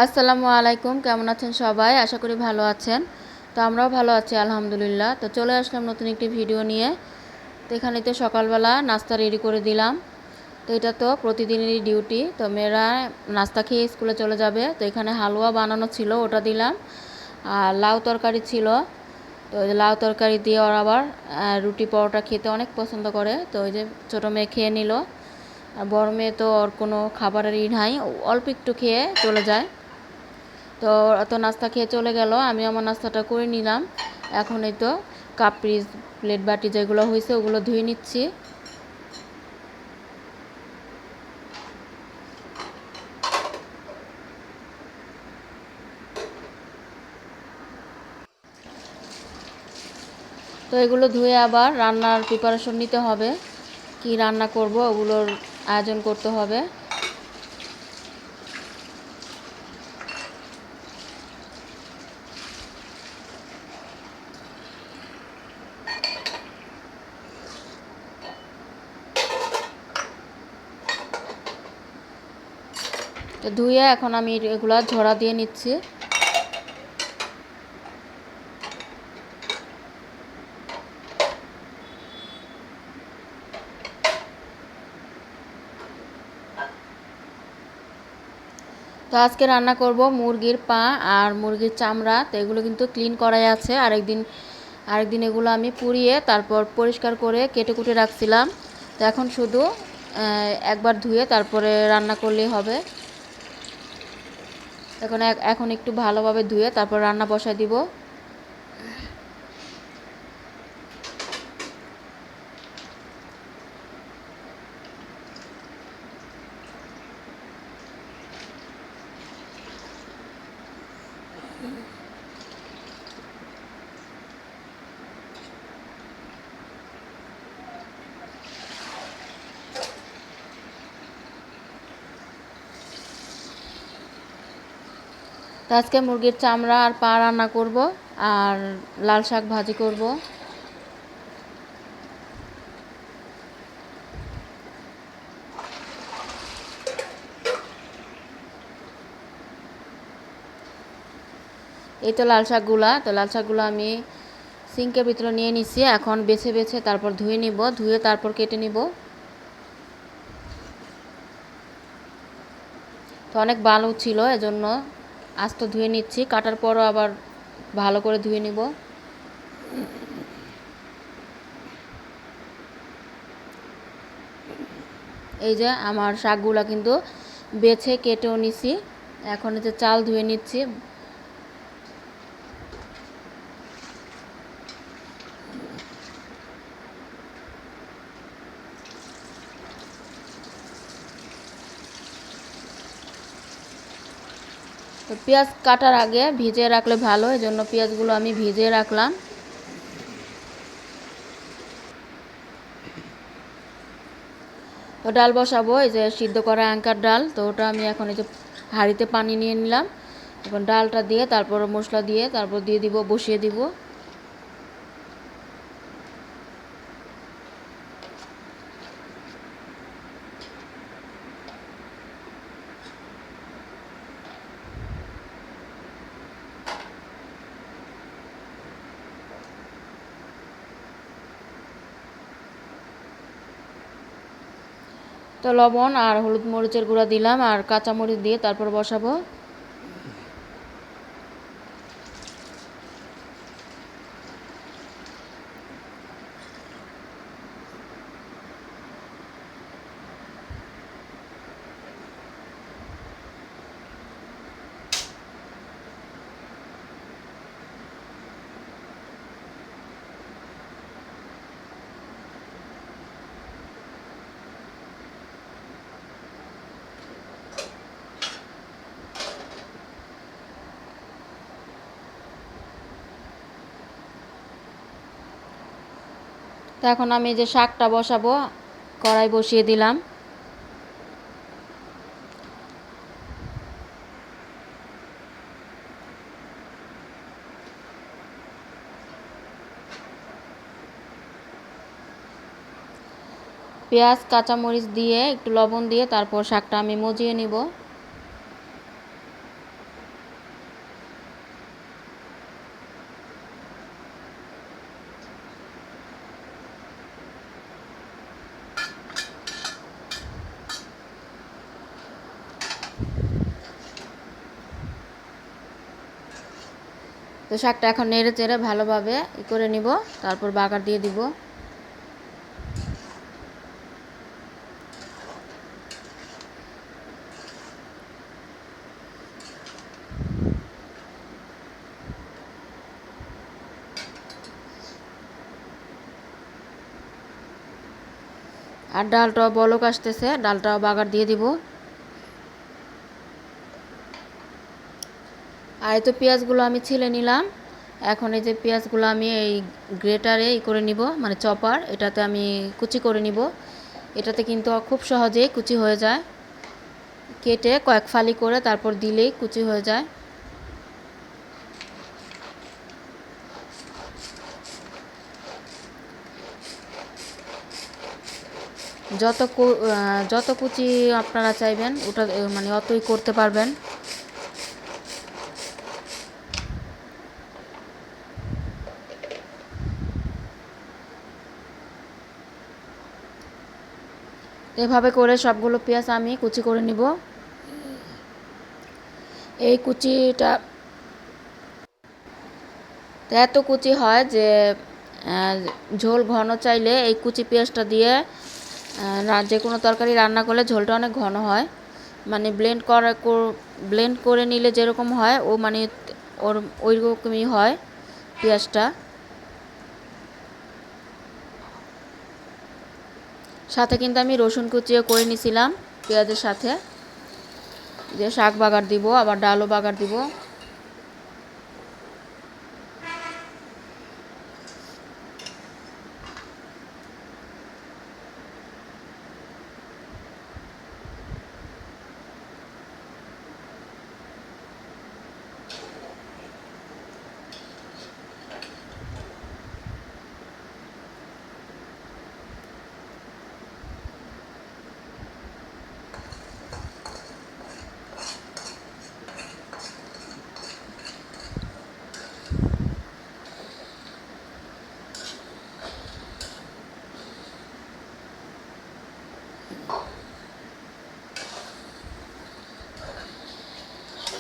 আসসালামু আলাইকুম, কেমন আছেন সবাই? আশা করি ভালো আছেন। তো আমরাও ভালো আছি আলহামদুলিল্লাহ। তো চলে আসলাম নতুন একটি ভিডিও নিয়ে। তো এখানে তো সকালবেলা নাস্তা রেডি করে দিলাম। তো এটা তো প্রতিদিনেরই ডিউটি। তো মেয়েরা নাস্তা খেয়ে স্কুলে চলে যাবে। তো এখানে হালুয়া বানানো ছিল, ওটা দিলাম। আর লাউ তরকারি ছিল। তো ওই যে লাউ তরকারি দিয়ে ওরা আবার রুটি পরোটা খেতে অনেক পছন্দ করে। তো ওই যে ছোটো মেয়ে খেয়ে নিল। আর বড় মেয়ে তো ওর কোনো খাবারের নাই, অল্প একটু খেয়ে চলে যায়। তো অত নাস্তা খেয়ে চলে গেল, আমি আমার নাস্তাটা করে নিলাম। এখন এই তো কাপ পিস প্লেট বাটি যেগুলো হয়েছে ওগুলো ধুয়ে নিচ্ছি। তো এগুলো ধুয়ে আবার রান্নার প্রিপারেশন নিতে হবে। কি রান্না করব ওগুলোর আয়োজন করতে হবে। তো ধুয়ে এখন আমি এগুলো ঝরা দিয়ে নিচ্ছি। তো আজকে রান্না করব মুরগির পা আর মুরগির চামড়া। তো এগুলো কিন্তু ক্লিন করাই আছে। আরেকদিন এগুলো আমি পুড়িয়ে তারপর পরিষ্কার করে কেটে কুটে রাখছিলাম। তো এখন শুধু একবার ধুয়ে তারপরে রান্না করলেই হবে। এখন একটু ভালোভাবে ধুয়ে তারপর রান্না বসায় দিব। তো আজকে মুরগির চামড়া আর পা রান্না করব, আর লাল শাক ভাজি করব। এই তো লাল শাকগুলো আমি সিঙ্কের ভিতরে নিয়ে নিছি। এখন বেছে বেছে তারপর ধুয়ে নিব, ধুয়ে তারপর কেটে নিব। তো অনেক বালু ছিল, এজন্য আস্ত ধুয়ে নিচ্ছি। কাটার পরও আবার ভালো করে ধুয়ে নিব। এই যে আমার শাকগুলো কিন্তু বেছে কেটেও নিছি। এখন এই যে চাল ধুয়ে নিচ্ছি। তো পেঁয়াজ কাটার আগে ভিজিয়ে রাখলে ভালো, এই জন্য পেঁয়াজগুলো আমি ভিজিয়ে রাখলাম। তো ডাল বসাবো, এই যে সিদ্ধ করা অ্যাঙ্কার ডাল। তো ওটা আমি এখন এই যে হাঁড়িতে পানি নিয়ে নিলাম। এখন ডালটা দিয়ে তারপর মশলা দিয়ে তারপর দিয়ে দিব, বসিয়ে দিব। তো লবণ আর হলুদ মরিচের গুঁড়া দিলাম আর কাঁচা মরিচ দিয়ে তারপর বসাবো। তো এখন আমি যে শাকটা বসাবো, কড়াই বসিয়ে দিলাম। পেঁয়াজ কাঁচামরিচ দিয়ে একটু লবণ দিয়ে তারপর শাকটা আমি মজিয়ে নিব। শাকটা এখন নেড়ে চেড়ে ভালোভাবে করে নিব, তারপর বাগার দিয়ে দিব। আর ডালটাও বলক আসতেছে, ডালটাও বাগার দিয়ে দিব। আর এই তো পেঁয়াজগুলো আমি ছিলে নিলাম। এখন এই যে পেঁয়াজগুলো আমি এই গ্রেটারে করে নিব, মানে চপার, এটাতে আমি কুচি করে নিব। এটাতে কিন্তু খুব সহজেই কুচি হয়ে যায়, কেটে কয়েক ফালি করে তারপর দিলেই কুচি হয়ে যায়। যত কুচি আপনারা চাইবেন ওটা মানে অতই করতে পারবেন। এভাবে করে সবগুলো পেঁয়াজ আমি কুচি করে নিব। এই কুচিটা এত কুচি হয় যে ঝোল ঘন চাইলে এই কুচি পেঁয়াজটা দিয়ে যে কোনো তরকারি রান্না করলে ঝোলটা অনেক ঘন হয়। মানে ব্লেন্ড করে নিলে যেরকম হয় ও মানে ওই রকমই হয় পেঁয়াজটা। সাথে কিন্তু আমি রসুন কুচিও করে নিছিলাম পেঁয়াজের সাথে। যে শাক বাগার দিব, আবার ডালও বাগার দিব।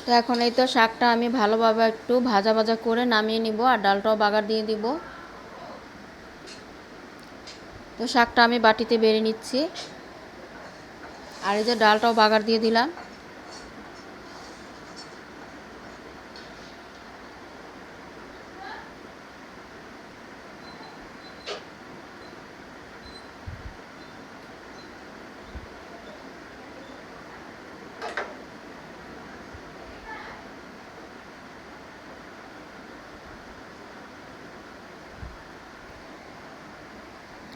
তো এখন এই তো শাকটা আমি ভালোভাবে একটু ভাজা ভাজা করে নামিয়ে নিব, আর ডালটাও বাগার দিয়ে দিব। তো শাকটা আমি বাটিতে বেড়ে নিচ্ছি, আর এই যে ডালটাও বাগার দিয়ে দিলাম।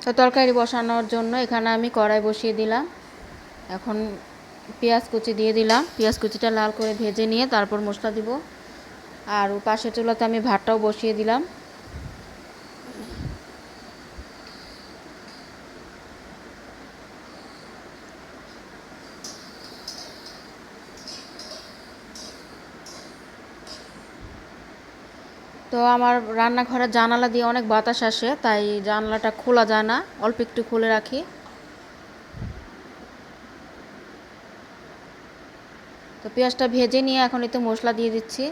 তো তরকারি বসানোর জন্য এখানে আমি কড়াই বসিয়ে দিলাম। এখন পেঁয়াজ কুচি দিয়ে দিলাম, পেঁয়াজ কুচিটা লাল করে ভেজে নিয়ে তারপর মশলা দিব। আর পাশের চুলাতে আমি ভাতটাও বসিয়ে দিলাম। তো আমার রান্নাঘরের জানালা দিয়ে অনেক বাতাস আসে, তাই জানালাটা খোলা যায় না, অল্প একটু খুলে রাখি। তো পেঁয়াজটা ভেজে নিয়ে এখন এতে মশলা দিয়ে দিচ্ছি।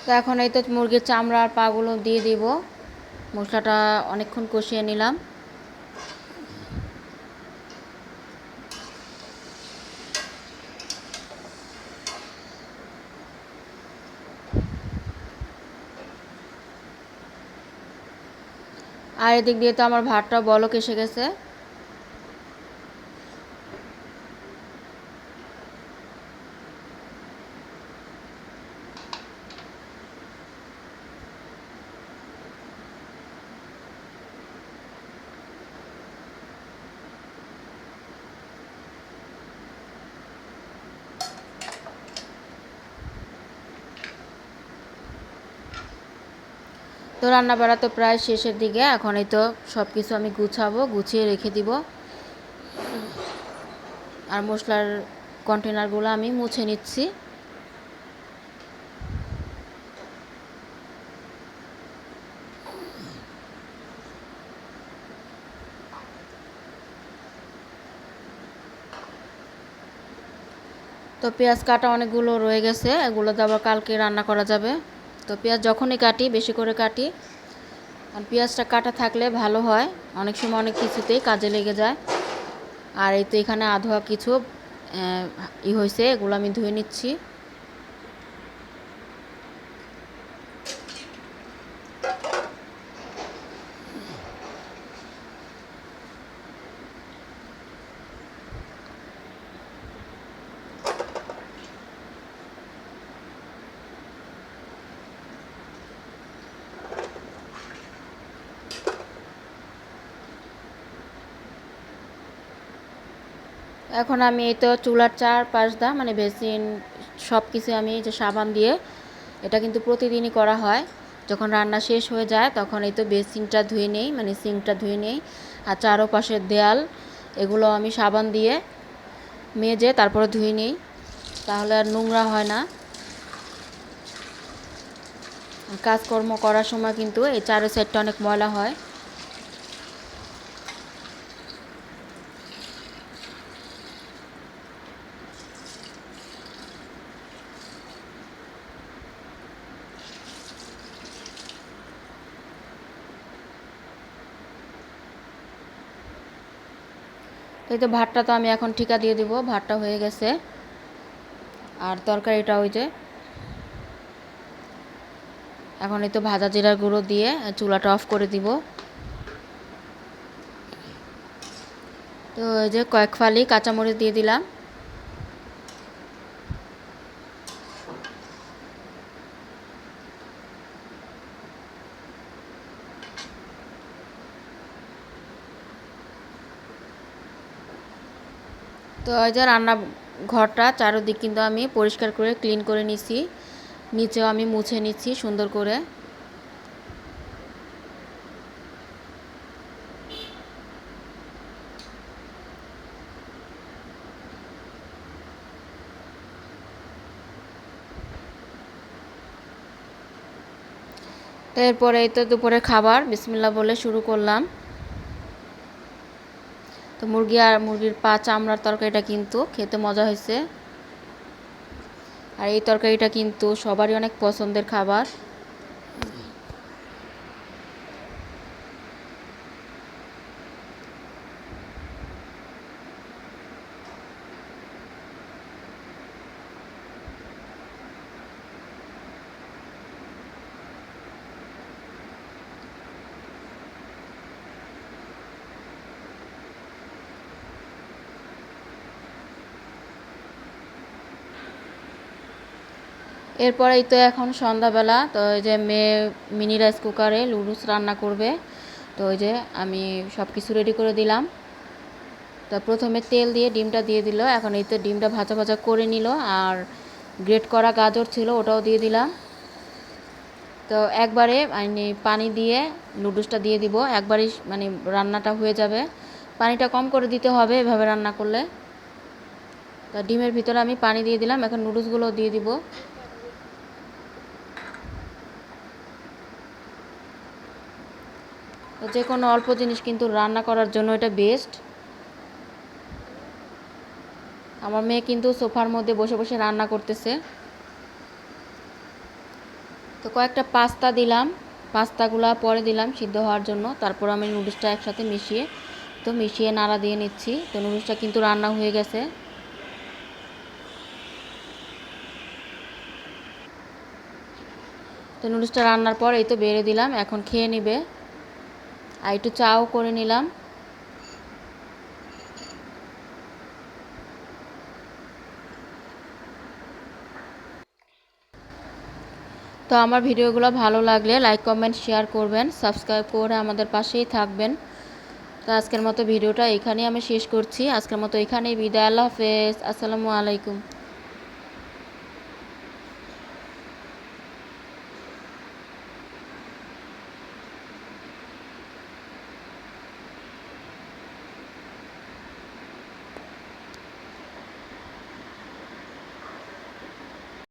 তো এখন এই তো মুরগির চামড়া আর পাগুলো দিয়ে দিব। মশলাটা অনেকক্ষণ কষিয়ে নিলাম। আর এদিক দিয়ে তো আমার ভাতটা বলক এসে গেছে। তো রান্না বাড়া তো প্রায় শেষের দিকে, এখন এই তো সব কিছু আমি গুছাবো, গুছিয়ে রেখে দিব। আর মশলার কন্টেনারগুলো আমি মুছে নিচ্ছি। তো পেঁয়াজ কাটা অনেকগুলো রয়ে গেছে, এগুলো তো আবার কালকে রান্না করা যাবে। তো পেঁয়াজ যখনই কাটি বেশি করে কাটি, আর পেঁয়াজটা কাটা থাকলে ভালো হয়, অনেক সময় অনেক কিছুতেই কাজে লেগে যায়। আর এই তো এখানে আধোয়া কিছু হয়েছে, এগুলো আমি ধুয়ে নিচ্ছি। এখন আমি এই তো চুলার চারপাশ দা মানে বেসিন সব কিছু আমি যে সাবান দিয়ে, এটা কিন্তু প্রতিদিনই করা হয়। যখন রান্না শেষ হয়ে যায় তখন এই তো বেসিনটা ধুয়ে নেই, মানে সিঙ্কটা ধুয়ে নেই। আর চারপাশের দেয়াল এগুলো আমি সাবান দিয়ে মেজে তারপরে ধুয়ে নিই, তাহলে আর নোংরা হয় না। কাজকর্ম করার সময় কিন্তু এই চারো সাইডটা অনেক ময়লা হয়। এই তো ভাতটা তো আমি এখন ঠিকা দিয়ে দিব, ভাতটা হয়ে গেছে। আর তরকারিটা ওই যে এখন এই তো ভাজা জিরার গুঁড়ো দিয়ে চুলাটা অফ করে দিব। তো ওই যে কয়েক ফালি কাঁচামরিচ দিয়ে দিলাম। তো ওই যে রান্না ঘরটা চারোদিক কিন্তু আমি পরিষ্কার করে ক্লিন করে নিছি, নিচেও আমি মুছে নিচ্ছি সুন্দর করে। তো এরপরে এই তো দুপুরের খাবার বিসমিল্লাহ বলে শুরু করলাম। তো মুরগি আর মুরগির পা চামড়ার তরকারিটা কিন্তু খেতে মজা হয়েছে। আর এই তরকারিটা কিন্তু সবারই অনেক পছন্দের খাবার। এরপরেই তো এখন সন্ধ্যাবেলা, তো ওই যে মেয়ে মিনি রাইস কুকারে নুডলস রান্না করবে। তো ওই যে আমি সব কিছু রেডি করে দিলাম। তো প্রথমে তেল দিয়ে ডিমটা দিয়ে দিল, এখন এই তো ডিমটা ভাজা ভাজা করে নিল। আর গ্রেট করা গাজর ছিল ওটাও দিয়ে দিলাম। তো একবারে মানে পানি দিয়ে নুডলসটা দিয়ে দিব, একবারেই মানে রান্নাটা হয়ে যাবে। পানিটা কম করে দিতে হবে এভাবে রান্না করলে। তো ডিমের ভিতরে আমি পানি দিয়ে দিলাম, এখন নুডলসগুলো দিয়ে দিব। তো যে কোনো অল্প জিনিস কিন্তু রান্না করার জন্য এটা বেস্ট। আমার মেয়ে কিন্তু সোফার মধ্যে বসে বসে রান্না করতেছে। তো কয়েকটা পাস্তা দিলাম, পাস্তাগুলো পরে দিলাম সিদ্ধ হওয়ার জন্য। তারপর আমি নুডলসটা একসাথে মিশিয়ে নাড়া দিয়ে নিচ্ছি। তো নুডলসটা কিন্তু রান্না হয়ে গেছে। তো নুডলসটা রান্নার পর এই তো বেড়ে দিলাম, এখন খেয়ে নিবে। আর একটু চাও করে নিলাম। তো আমার ভিডিওগুলো ভালো লাগলে লাইক কমেন্ট শেয়ার করবেন, সাবস্ক্রাইব করে আমাদের পাশেই থাকবেন। তো আজকের মতো ভিডিওটা এখানেই আমি শেষ করছি। আজকের মতো এখানেই বিদায়। আল্লাহ হাফেজ, আসসালামু আলাইকুম।